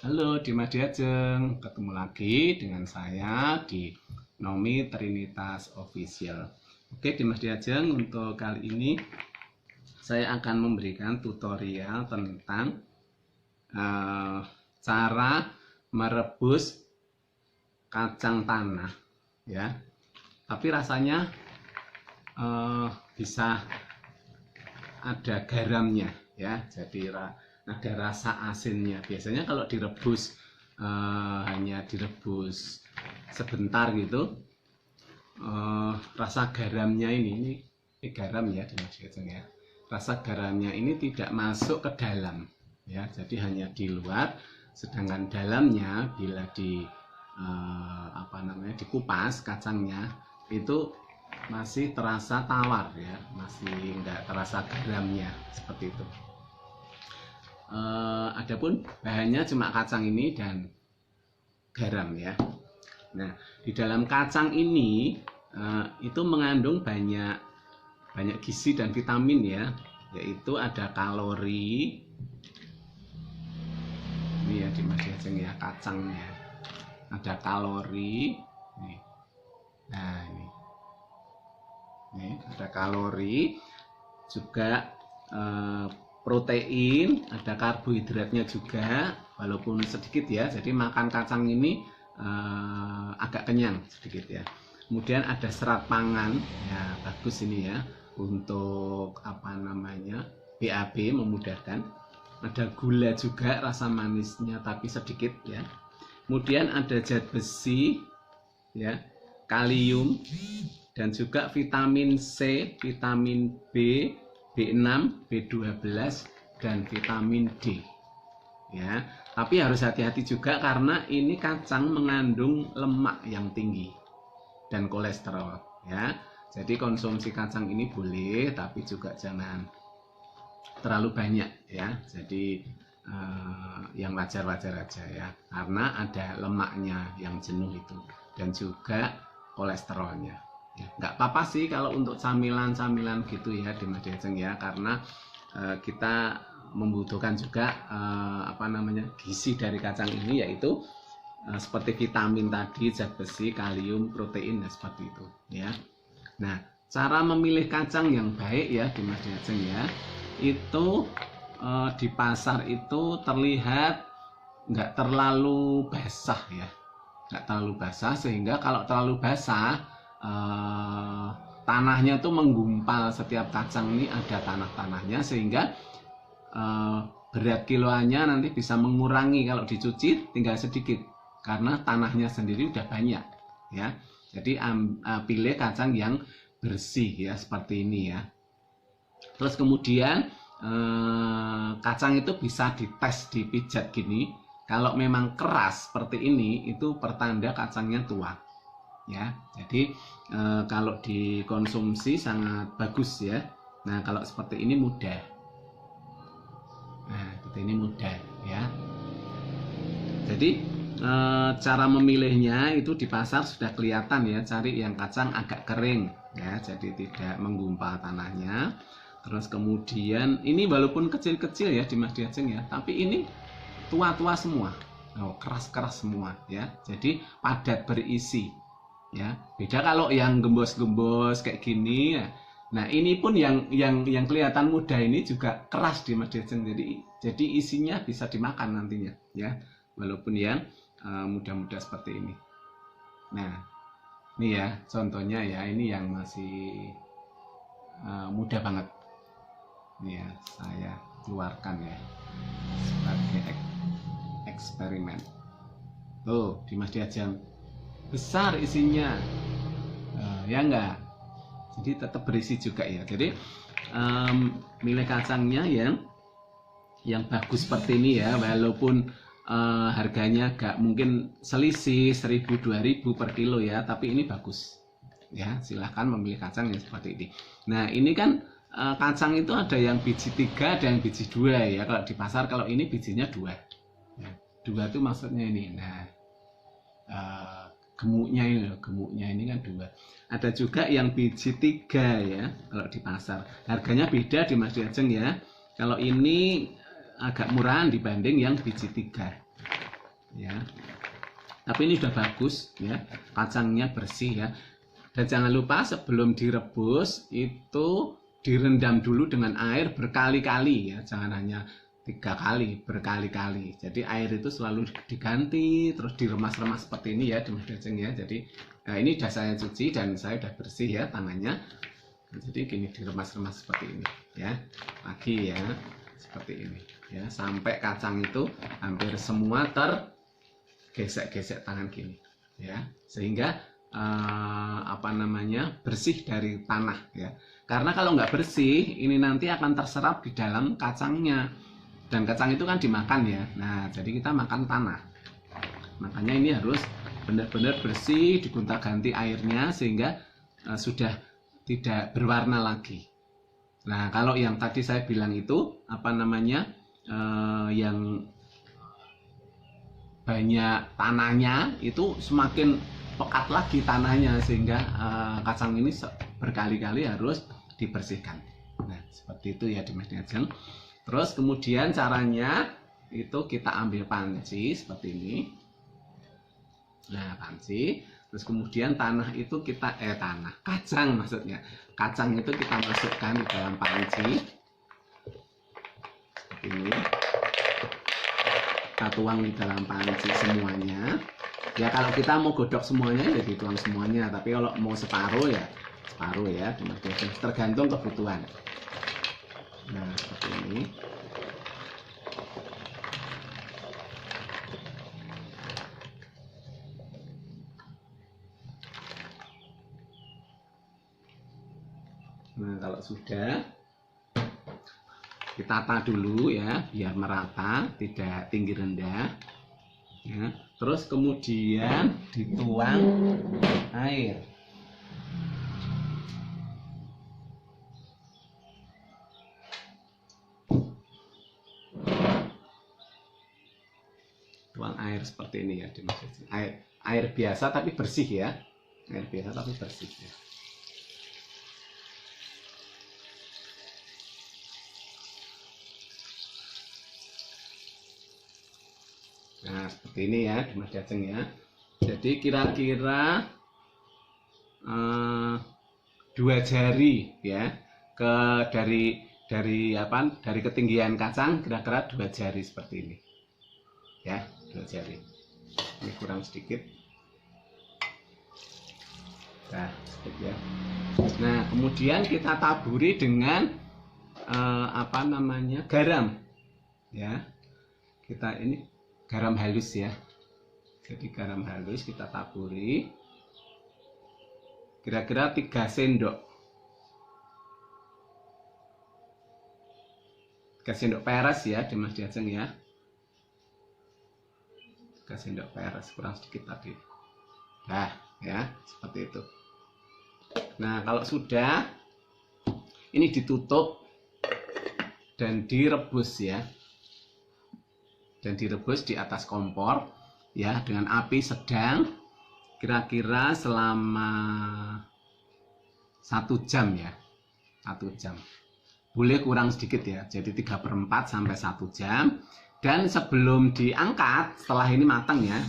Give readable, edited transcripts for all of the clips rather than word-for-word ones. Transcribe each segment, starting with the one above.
Halo Dimas Diajeng, ketemu lagi dengan saya di Nomi Trinitas Official. Oke Dimas Diajeng, untuk kali ini saya akan memberikan tutorial tentang cara merebus kacang tanah ya. Tapi rasanya bisa ada garamnya ya, jadi ada rasa asinnya. Biasanya kalau direbus hanya direbus sebentar gitu, rasa garamnya ini garam ya ya, rasa garamnya ini tidak masuk ke dalam ya, jadi hanya di luar, sedangkan dalamnya bila dikupas kacangnya itu masih terasa tawar ya, masih enggak terasa garamnya seperti itu. Adapun bahannya cuma kacang ini dan garam ya. Nah, di dalam kacang ini itu mengandung banyak gizi dan vitamin ya, yaitu ada kalori. Ini ya Dimas Diajeng ya, kacangnya ada kalori. Nih. Nah, ini ada kalori, juga protein, ada karbohidratnya juga, walaupun sedikit ya. Jadi makan kacang ini agak kenyang sedikit ya. Kemudian ada serat pangan, ya bagus ini ya untuk BAB, memudahkan. Ada gula juga, rasa manisnya tapi sedikit ya. Kemudian ada zat besi ya, kalium, dan juga vitamin C, vitamin B, B6, B12, dan vitamin D ya. Tapi harus hati-hati juga karena ini kacang mengandung lemak yang tinggi dan kolesterol ya. Jadi konsumsi kacang ini boleh, tapi juga jangan terlalu banyak ya. Jadi yang wajar-wajar aja ya, karena ada lemaknya yang jenuh itu dan juga kolesterolnya. Ya, nggak apa-apa sih kalau untuk camilan-camilan gitu ya Dimas Diajeng ya, karena kita membutuhkan juga gizi dari kacang ini, yaitu seperti vitamin tadi, zat besi, kalium, protein, dan seperti itu ya. Nah, cara memilih kacang yang baik ya Dimas Diajeng ya, itu di pasar itu terlihat nggak terlalu basah ya, nggak terlalu basah, sehingga kalau terlalu basah tanahnya tuh menggumpal. Setiap kacang ini ada tanah-tanahnya, sehingga berat kiloannya nanti bisa mengurangi. Kalau dicuci tinggal sedikit karena tanahnya sendiri udah banyak ya. Jadi pilih kacang yang bersih ya, seperti ini ya. Terus kemudian kacang itu bisa dites, dipijat gini. Kalau memang keras seperti ini, itu pertanda kacangnya tua ya. Jadi kalau dikonsumsi sangat bagus ya. Nah, kalau seperti ini mudah. Nah, seperti ini mudah ya. Jadi cara memilihnya itu di pasar sudah kelihatan ya. Cari yang kacang agak kering ya, jadi tidak menggumpal tanahnya. Terus kemudian ini walaupun kecil-kecil ya Dimas Diajeng ya, tapi ini tua-tua semua, keras-keras semua ya. Jadi padat berisi ya. Beda kalau yang gembos-gembos kayak gini ya. Nah, ini pun yang kelihatan muda ini juga keras Dimas Diajeng. Jadi isinya bisa dimakan nantinya ya, walaupun yang muda-muda seperti ini. Nah, ini ya contohnya ya, ini yang masih muda banget. Ini ya, saya keluarkan ya sebagai eksperimen. Tuh Dimas Diajeng, besar isinya ya enggak, jadi tetap berisi juga ya. Jadi milih kacangnya yang bagus seperti ini ya, walaupun harganya agak mungkin selisih 1.000-2.000 per kilo ya, tapi ini bagus ya. Silahkan memilih kacang yang seperti ini. Nah, ini kan kacang itu ada yang biji 3, ada yang biji 2 ya. Kalau di pasar, kalau ini bijinya 2 ya. 2 itu maksudnya ini. Nah, gemuknya ini kan 2. Ada juga yang biji 3 ya kalau di pasar. Harganya beda Dimas Diajeng ya. Kalau ini agak murahan dibanding yang biji 3. ya. Tapi ini sudah bagus ya, kacangnya bersih ya. Dan jangan lupa sebelum direbus itu direndam dulu dengan air berkali-kali ya, jangan hanya 3 kali, berkali-kali. Jadi air itu selalu diganti, terus diremas-remas seperti ini ya, Dimas Jajeng ya. Jadi ini sudah saya cuci dan saya sudah bersih ya tangannya. Jadi gini, diremas-remas seperti ini ya, lagi ya, seperti ini ya, sampai kacang itu hampir semua tergesek-gesek tangan gini ya, sehingga bersih dari tanah ya. Karena kalau nggak bersih, ini nanti akan terserap di dalam kacangnya, dan kacang itu kan dimakan ya. Nah, jadi kita makan tanah, makanya ini harus benar-benar bersih, digonta-ganti airnya sehingga sudah tidak berwarna lagi. Nah, kalau yang tadi saya bilang itu yang banyak tanahnya, itu semakin pekat lagi tanahnya sehingga kacang ini berkali-kali harus dibersihkan. Nah, seperti itu ya Dimas Jajeng. Terus kemudian caranya itu kita ambil panci seperti ini. Nah, panci. Terus kemudian kacang maksudnya. Kacang itu kita masukkan di dalam panci. Seperti ini. Kita tuang di dalam panci semuanya. Ya kalau kita mau godok semuanya ya dituang semuanya. Tapi kalau mau separuh ya, tergantung kebutuhan. Nah, seperti ini. Nah, kalau sudah, kita tata dulu ya, biar merata, tidak tinggi rendah. Ya. Terus kemudian dituang air. Tuang air seperti ini ya, air biasa tapi bersih ya, air biasa tapi bersih ya. Nah, seperti ini ya Dimas Jajeng ya. Jadi kira-kira 2 jari ya, dari ketinggian kacang kira-kira 2 jari seperti ini ya, 2 jari. Ini kurang sedikit. Nah, sedikit ya. Nah, kemudian kita taburi dengan garam ya. Kita ini garam halus ya. Jadi garam halus kita taburi kira-kira 3 sendok. 3 sendok peres ya Dimas Jajeng ya. 3 sendok peres, kurang sedikit tadi. Nah, ya, seperti itu. Nah, kalau sudah, ini ditutup dan direbus ya. Dan direbus di atas kompor ya, dengan api sedang kira-kira selama 1 jam ya, 1 jam. Boleh kurang sedikit ya, jadi 3/4 sampai 1 jam. Dan sebelum diangkat, setelah ini matang ya,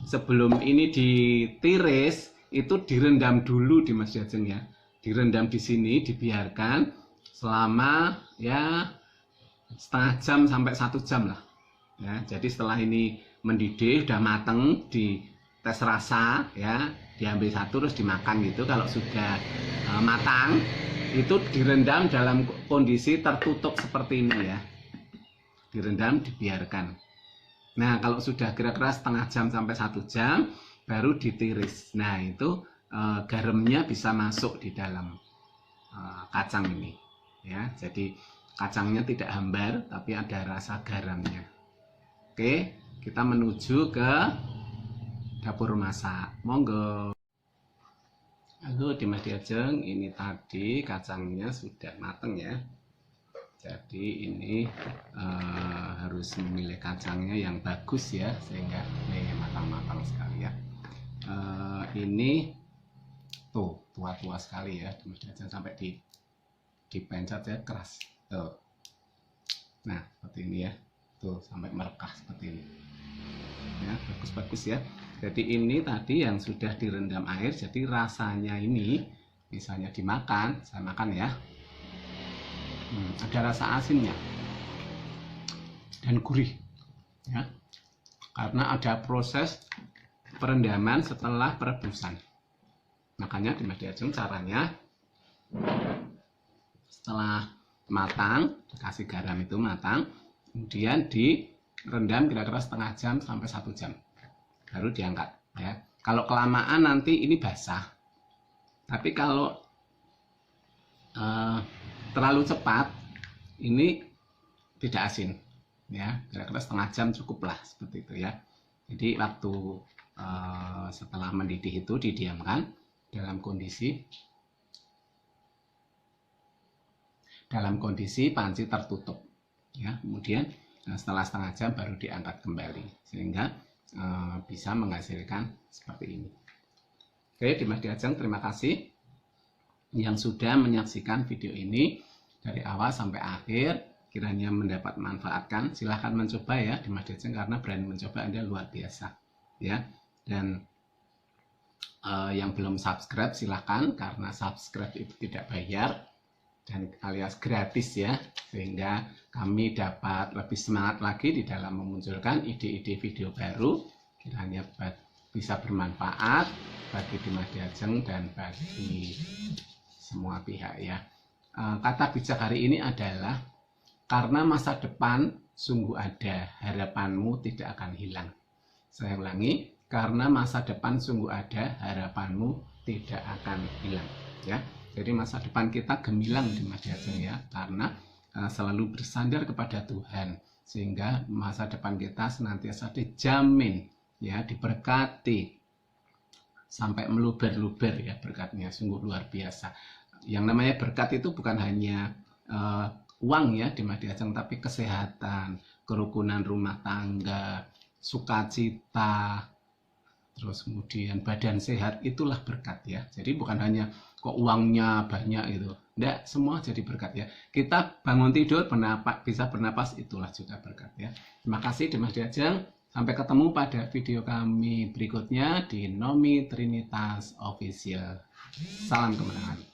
sebelum ini ditiris itu direndam dulu Dimas Jajeng ya. Direndam di sini, dibiarkan selama ya setengah jam sampai 1 jam lah. Ya, jadi setelah ini mendidih, udah mateng, di tes rasa ya, diambil satu terus dimakan gitu. Kalau sudah matang, itu direndam dalam kondisi tertutup seperti ini ya. Direndam, dibiarkan. Nah, kalau sudah kira-kira setengah jam sampai 1 jam, baru ditiris. Nah, itu garamnya bisa masuk di dalam kacang ini ya. Jadi kacangnya tidak hambar, tapi ada rasa garamnya. Oke, kita menuju ke dapur masak. Monggo. Halo Dimas Jajeng, ini tadi kacangnya sudah matang ya. Jadi ini harus memilih kacangnya yang bagus ya, sehingga ini matang-matang sekali ya. Ini tuh tua-tua sekali ya Dimas Jajeng, sampai dipencet ya, keras tuh. Nah, seperti ini ya. Tuh, sampai merekah seperti ini. bagus-bagus ya. Jadi ini tadi yang sudah direndam air, jadi rasanya ini misalnya dimakan, saya makan ya, ada rasa asinnya dan gurih ya, karena ada proses perendaman setelah perebusan. Makanya di Mas Diajeng caranya setelah matang, dikasih garam itu matang, kemudian direndam kira-kira setengah jam sampai 1 jam, baru diangkat ya. Kalau kelamaan nanti ini basah, tapi kalau terlalu cepat ini tidak asin ya, kira-kira setengah jam cukuplah seperti itu ya. Jadi waktu setelah mendidih itu didiamkan dalam kondisi panci tertutup ya. Kemudian setelah setengah jam baru diangkat kembali sehingga bisa menghasilkan seperti ini. Oke, Dimas Diajeng terima kasih yang sudah menyaksikan video ini dari awal sampai akhir. Kiranya mendapat manfaatkan, silahkan mencoba ya Dimas Diajeng, karena berani mencoba Anda luar biasa ya. Dan yang belum subscribe silahkan, karena subscribe itu tidak bayar dan alias gratis ya, sehingga kami dapat lebih semangat lagi di dalam memunculkan ide-ide video baru. Kiranya bisa bermanfaat bagi Dimas Diajeng dan bagi semua pihak ya. Kata bijak hari ini adalah, karena masa depan sungguh ada, harapanmu tidak akan hilang. Saya ulangi, karena masa depan sungguh ada, harapanmu tidak akan hilang ya. Jadi masa depan kita gemilang di Dimas Diajeng ya, karena selalu bersandar kepada Tuhan, sehingga masa depan kita senantiasa dijamin ya, diberkati sampai meluber-luber ya, berkatnya sungguh luar biasa. Yang namanya berkat itu bukan hanya uang ya Dimas Diajeng, tapi kesehatan, kerukunan rumah tangga, sukacita, terus kemudian badan sehat, itulah berkat ya. Jadi bukan hanya kok uangnya banyak gitu, enggak, semua jadi berkat ya. Kita bangun tidur bisa bernapas, itulah juga berkat ya. Terima kasih Dimas Diajeng, sampai ketemu pada video kami berikutnya di Nomi Trinitas Official. Salam kemenangan.